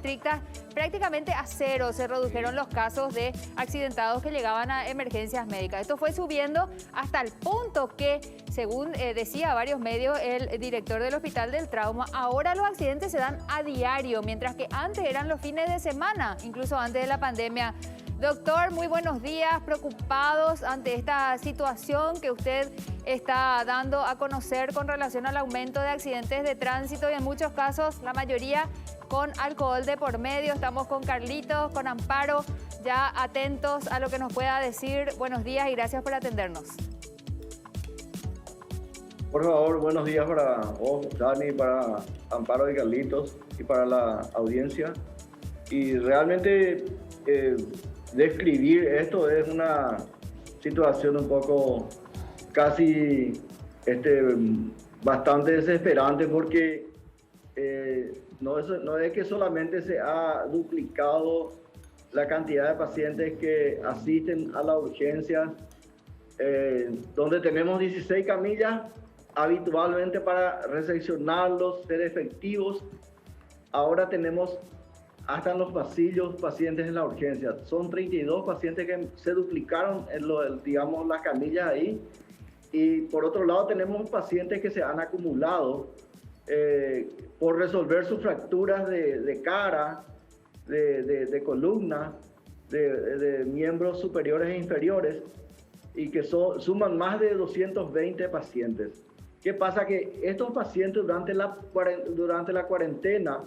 estrictas, prácticamente a cero se redujeron los casos de accidentados que llegaban a emergencias médicas. Esto fue subiendo hasta el punto que, según decía varios medios, el director del Hospital del Trauma, ahora los accidentes se dan a diario, mientras que antes eran los fines de semana, incluso antes de la pandemia. Doctor, muy buenos días, preocupados ante esta situación que usted está dando a conocer con relación al aumento de accidentes de tránsito y en muchos casos, la mayoría con alcohol de por medio. Estamos con Carlitos, con Amparo, ya atentos a lo que nos pueda decir. Buenos días y gracias por atendernos. Por favor, buenos días para vos, Dani, para Amparo y Carlitos y para la audiencia. Y realmente describir esto es una situación un poco casi bastante desesperante porque no es que solamente se ha duplicado la cantidad de pacientes que asisten a la urgencia, donde tenemos 16 camillas habitualmente para reseccionarlos, ser efectivos. Ahora tenemos hasta en los pasillos pacientes en la urgencia. Son 32 pacientes que se duplicaron digamos, las camillas ahí. Y por otro lado tenemos pacientes que se han acumulado por resolver sus fracturas de cara, de columna, de miembros superiores e inferiores, y que suman más de 220 pacientes. ¿Qué pasa? Que estos pacientes durante la cuarentena,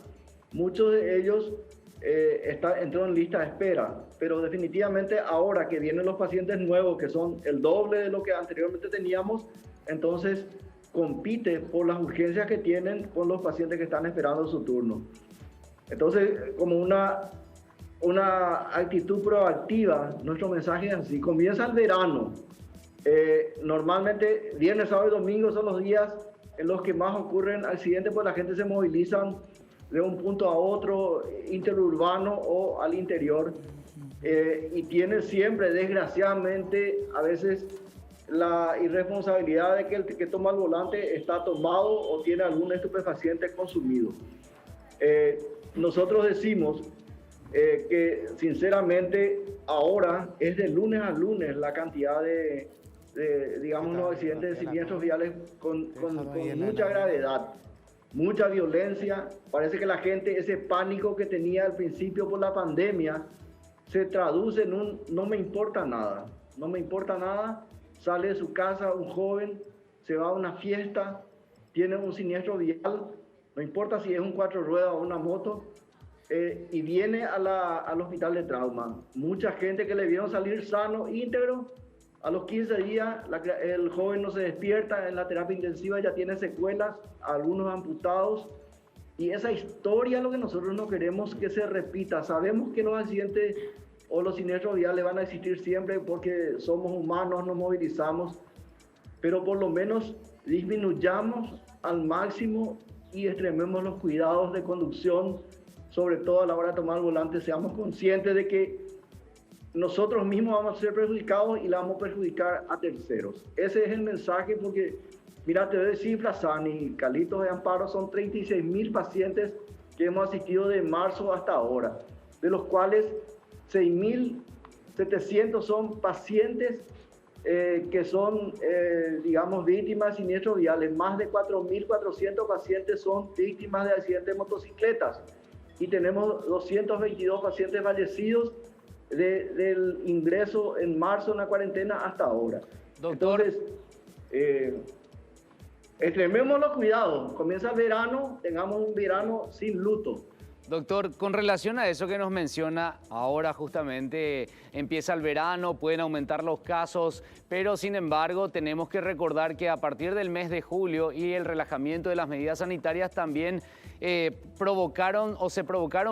muchos de ellos entró en lista de espera, pero definitivamente ahora que vienen los pacientes nuevos, que son el doble de lo que anteriormente teníamos, entonces compite por las urgencias que tienen con los pacientes que están esperando su turno. Entonces, como una actitud proactiva, nuestro mensaje es así: comienza el verano. Normalmente viernes, sábado y domingo son los días en los que más ocurren accidentes, pues la gente se moviliza de un punto a otro, interurbano o al interior, y tiene siempre, desgraciadamente, a veces la irresponsabilidad de que el que toma el volante está tomado o tiene algún estupefaciente consumido. Nosotros decimos que sinceramente ahora es de lunes a lunes la cantidad digamos, los accidentes de siniestros viales con mucha gravedad, mucha violencia. Parece que la gente, ese pánico que tenía al principio por la pandemia, se traduce en un no me importa nada, no me importa nada. Sale de su casa un joven, se va a una fiesta, tiene un siniestro vial, no importa si es un 4 ruedas o una moto, y viene al hospital de trauma. Mucha gente que le vieron salir sano, íntegro, a los 15 días el joven no se despierta, en la terapia intensiva ya tiene secuelas, algunos amputados, y esa historia es lo que nosotros no queremos que se repita. Sabemos que los accidentes o los siniestros viales van a existir siempre porque somos humanos, nos movilizamos, pero por lo menos disminuyamos al máximo y extrememos los cuidados de conducción, sobre todo a la hora de tomar el volante. Seamos conscientes de que nosotros mismos vamos a ser perjudicados y le vamos a perjudicar a terceros. Ese es el mensaje, porque, mira, te doy cifras, Sani, Carlitos de Amparo, son 36.000 pacientes que hemos asistido de marzo hasta ahora, de los cuales 6.700 son pacientes que son, digamos, víctimas de siniestros viales. Más de 4.400 pacientes son víctimas de accidentes de motocicletas. Y tenemos 222 pacientes fallecidos del ingreso en marzo en la cuarentena hasta ahora. Doctor. Entonces, extrememos los cuidados. Comienza el verano, tengamos un verano sin luto. Doctor, con relación a eso que nos menciona, ahora justamente empieza el verano, pueden aumentar los casos, pero sin embargo tenemos que recordar que a partir del mes de julio y el relajamiento de las medidas sanitarias también se provocaron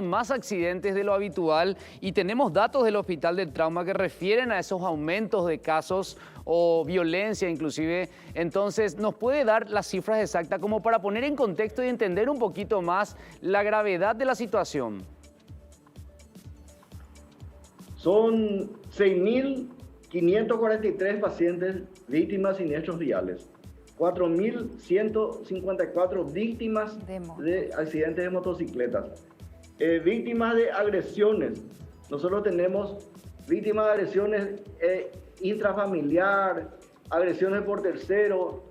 más accidentes de lo habitual, y tenemos datos del Hospital del Trauma que refieren a esos aumentos de casos o violencia inclusive. Entonces, ¿nos puede dar las cifras exactas como para poner en contexto y entender un poquito más la gravedad de la situación? Son 6.543 pacientes víctimas de siniestros viales, 4.154 víctimas de accidentes de motocicletas. Víctimas de agresiones. Nosotros tenemos víctimas de agresiones intrafamiliar, agresiones por tercero,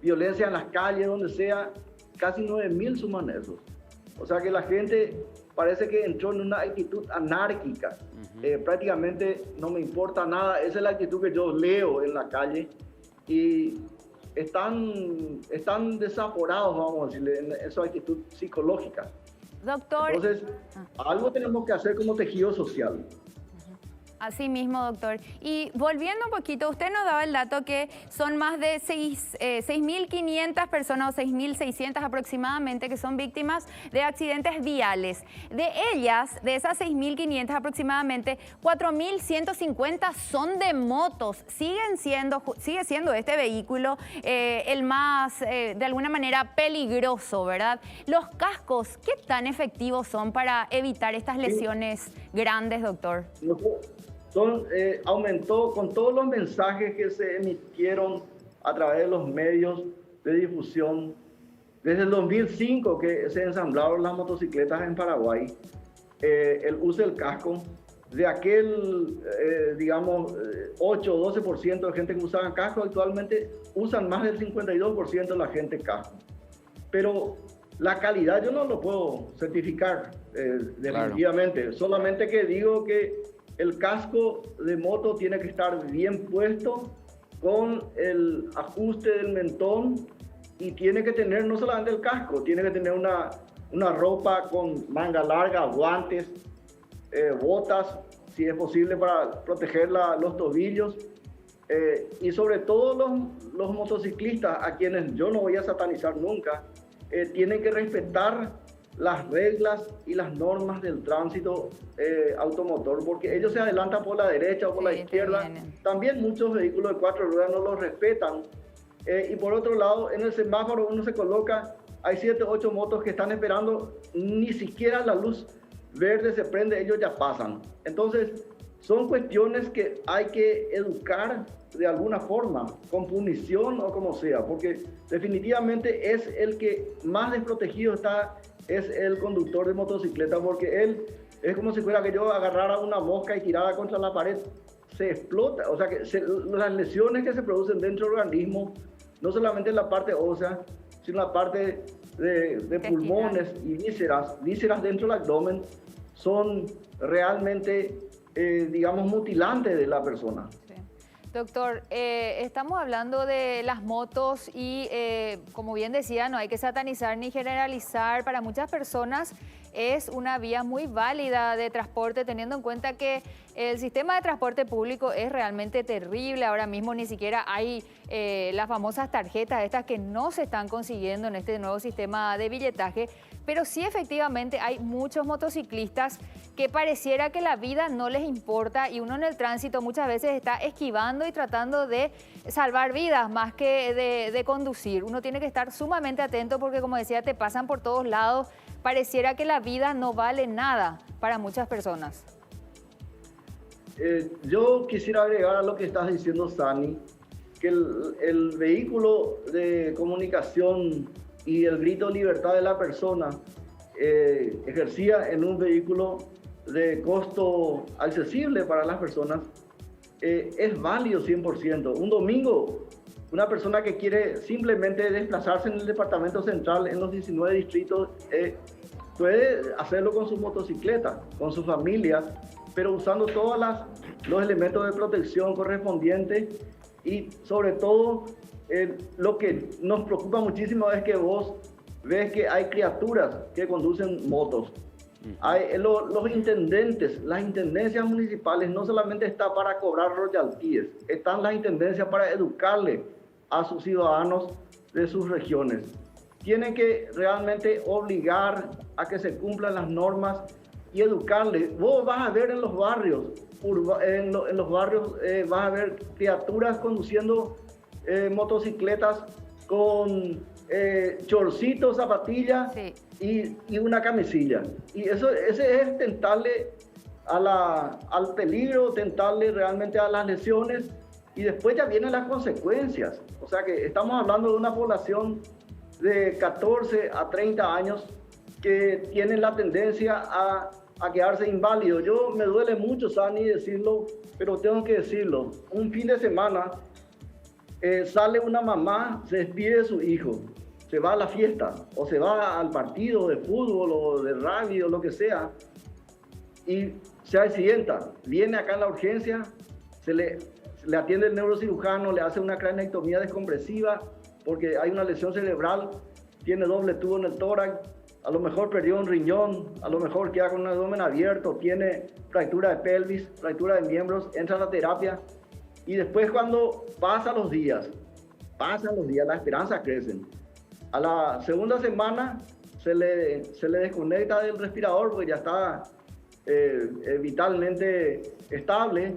violencia en las calles, donde sea. Casi 9.000 suman esos. O sea que la gente parece que entró en una actitud anárquica. Prácticamente no me importa nada. Esa es la actitud que yo leo en la calle. Y están desaforados, vamos a decirle, en esa actitud psicológica. Doctor. Entonces, algo tenemos que hacer como tejido social. Así mismo, doctor. Y volviendo un poquito, usted nos daba el dato que son más de 6.500 personas o 6.600 aproximadamente que son víctimas de accidentes viales. De ellas, de esas 6.500 aproximadamente, 4.150 son de motos. Sigue siendo este vehículo el más, de alguna manera, peligroso, ¿verdad? Los cascos, ¿qué tan efectivos son para evitar estas lesiones grandes, doctor? Aumentó con todos los mensajes que se emitieron a través de los medios de difusión. Desde el 2005 que se ensamblaron las motocicletas en Paraguay, el uso del casco, de aquel, digamos, 8 o 12% de gente que usaba casco, actualmente usan más del 52% de la gente casco. Pero la calidad yo no lo puedo certificar definitivamente, claro. Solamente que digo que el casco de moto tiene que estar bien puesto, con el ajuste del mentón, y tiene que tener no solamente el casco, tiene que tener una ropa con manga larga, guantes, botas, si es posible, para proteger los tobillos. Y sobre todo los motociclistas, a quienes yo no voy a satanizar nunca, tienen que respetar las reglas y las normas del tránsito automotor, porque ellos se adelantan por la derecha o por la izquierda. También muchos vehículos de 4 ruedas no los respetan. Y por otro lado, en el semáforo uno se coloca, hay 7 o 8 motos que están esperando, ni siquiera la luz verde se prende, ellos ya pasan. Entonces, son cuestiones que hay que educar de alguna forma, con punición o como sea, porque definitivamente es el que más desprotegido está, es el conductor de motocicleta, porque él es como si fuera que yo agarrara una mosca y tirara contra la pared, se explota. O sea que las lesiones que se producen dentro del organismo, no solamente en la parte ósea, sino en la parte de pulmones y vísceras dentro del abdomen, son realmente, digamos, mutilantes de la persona. Doctor, estamos hablando de las motos y, como bien decía, no hay que satanizar ni generalizar. Para muchas personas es una vía muy válida de transporte, teniendo en cuenta que el sistema de transporte público es realmente terrible. Ahora mismo ni siquiera hay las famosas tarjetas estas que no se están consiguiendo en este nuevo sistema de billetaje. Pero sí, efectivamente, hay muchos motociclistas que pareciera que la vida no les importa, y uno en el tránsito muchas veces está esquivando y tratando de salvar vidas más que de conducir. Uno tiene que estar sumamente atento porque, como decía, te pasan por todos lados. Pareciera que la vida no vale nada para muchas personas. Yo quisiera agregar a lo que estás diciendo, Sani, que el vehículo de comunicación y el grito de libertad de la persona ejercía en un vehículo de costo accesible para las personas, es válido 100%. Un domingo, una persona que quiere simplemente desplazarse en el departamento central, en los 19 distritos, puede hacerlo con su motocicleta, con su familia, pero usando todos los elementos de protección correspondientes. Y sobre todo, lo que nos preocupa muchísimo es que vos ves que hay criaturas que conducen motos. Los intendentes, las intendencias municipales no solamente están para cobrar royalties, están las intendencias para educarle a sus ciudadanos de sus regiones. Tienen que realmente obligar a que se cumplan las normas y educarle. Vos vas a ver en los barrios, vas a ver criaturas conduciendo motocicletas con chorcitos, zapatillas, sí, y una camisilla. Y ese es tentarle al peligro, tentarle realmente a las lesiones, y después ya vienen las consecuencias. O sea que estamos hablando de una población de 14 a 30 años que tienen la tendencia a quedarse inválidos. Me duele mucho, Sani, decirlo, pero tengo que decirlo. Un fin de semana sale una mamá, se despide de su hijo, se va a la fiesta o se va al partido de fútbol o de rugby o lo que sea y se accidenta. Viene acá en la urgencia, se le atiende el neurocirujano, le hace una craneectomía descompresiva porque hay una lesión cerebral, tiene doble tubo en el tórax, a lo mejor perdió un riñón, a lo mejor queda con un abdomen abierto, tiene fractura de pelvis, fractura de miembros, entra a la terapia y después cuando pasan los días, la esperanza crece. A la segunda semana se le desconecta del respirador porque ya está vitalmente estable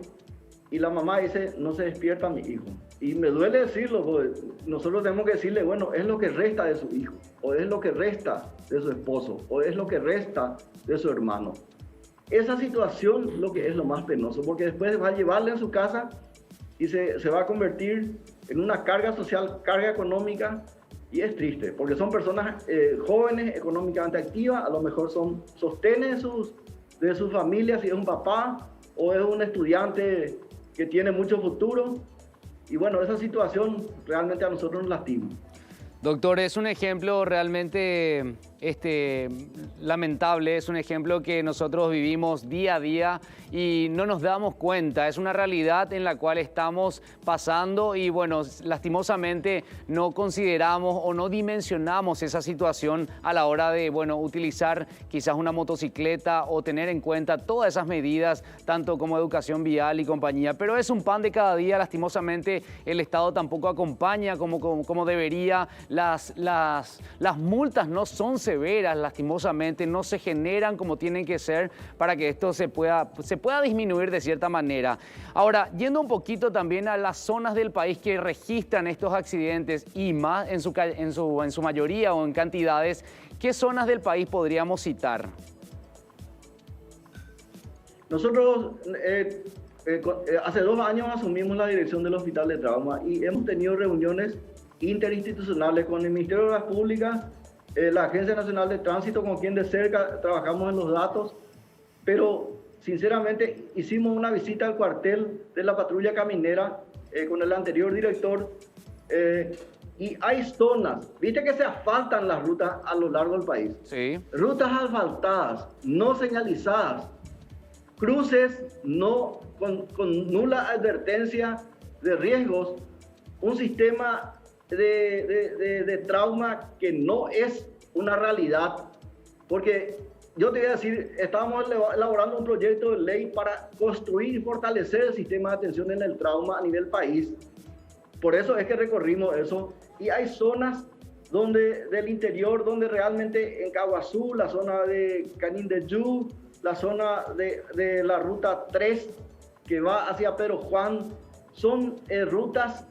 y la mamá dice, no se despierta mi hijo. Y me duele decirlo, porque nosotros tenemos que decirle, bueno, es lo que resta de su hijo, o es lo que resta de su esposo, o es lo que resta de su hermano. Esa situación lo que es lo más penoso, porque después va a llevarle en su casa y se va a convertir en una carga social, carga económica, y es triste, porque son personas jóvenes, económicamente activas, a lo mejor son sostenes de sus familias, si es un papá o es un estudiante que tiene mucho futuro. Y bueno, esa situación realmente a nosotros nos lastima. Doctor, es un ejemplo realmente lamentable, es un ejemplo que nosotros vivimos día a día y no nos damos cuenta. Es una realidad en la cual estamos pasando y bueno, lastimosamente no consideramos o no dimensionamos esa situación a la hora de, bueno, utilizar quizás una motocicleta o tener en cuenta todas esas medidas, tanto como educación vial y compañía. Pero es un pan de cada día, lastimosamente el Estado tampoco acompaña como debería. Las multas no son severas, lastimosamente, no se generan como tienen que ser para que esto se pueda disminuir de cierta manera. Ahora, yendo un poquito también a las zonas del país que registran estos accidentes y más en su mayoría o en cantidades, ¿qué zonas del país podríamos citar? Nosotros hace 2 años asumimos la dirección del Hospital de Trauma y hemos tenido reuniones interinstitucionales con el Ministerio de Obras Públicas, la Agencia Nacional de Tránsito, con quien de cerca trabajamos en los datos, pero sinceramente hicimos una visita al cuartel de la patrulla caminera con el anterior director y hay zonas, viste que se asfaltan las rutas a lo largo del país. Sí. Rutas asfaltadas, no señalizadas, cruces con nula advertencia de riesgos, un sistema de trauma que no es una realidad, porque yo te voy a decir, estábamos elaborando un proyecto de ley para construir y fortalecer el sistema de atención en el trauma a nivel país. Por eso es que recorrimos eso y hay zonas del interior donde realmente en Caguazú, la zona de Canindeyú, la zona de la ruta 3 que va hacia Pedro Juan, son rutas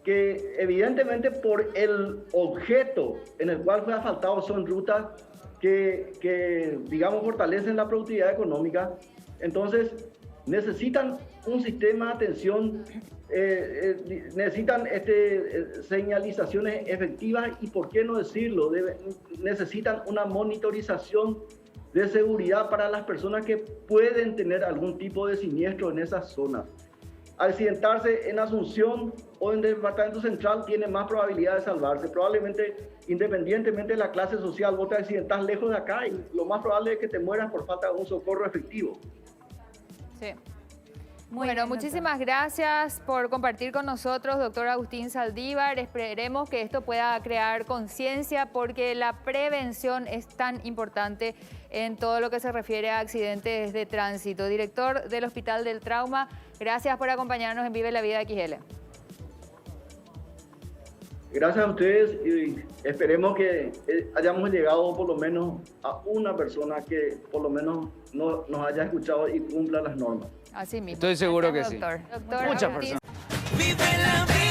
que evidentemente por el objeto en el cual fue asfaltado son rutas que digamos fortalecen la productividad económica. Entonces necesitan un sistema de atención, necesitan señalizaciones efectivas y, por qué no decirlo, necesitan una monitorización de seguridad para las personas que pueden tener algún tipo de siniestro en esas zonas. Accidentarse en Asunción o en el departamento central tiene más probabilidad de salvarse. Probablemente, independientemente de la clase social, vos te accidentas lejos de acá y lo más probable es que te mueras por falta de un socorro efectivo. Sí. Bueno, muchísimas gracias por compartir con nosotros, doctor Agustín Saldívar. Esperemos que esto pueda crear conciencia porque la prevención es tan importante en todo lo que se refiere a accidentes de tránsito. Director del Hospital del Trauma, gracias por acompañarnos en Vive la Vida XL. Gracias a ustedes y esperemos que hayamos llegado por lo menos a una persona que por lo menos nos haya escuchado y cumpla las normas. Así mismo. Estoy seguro que sí. Doctor. Muchas personas. Vive la vida.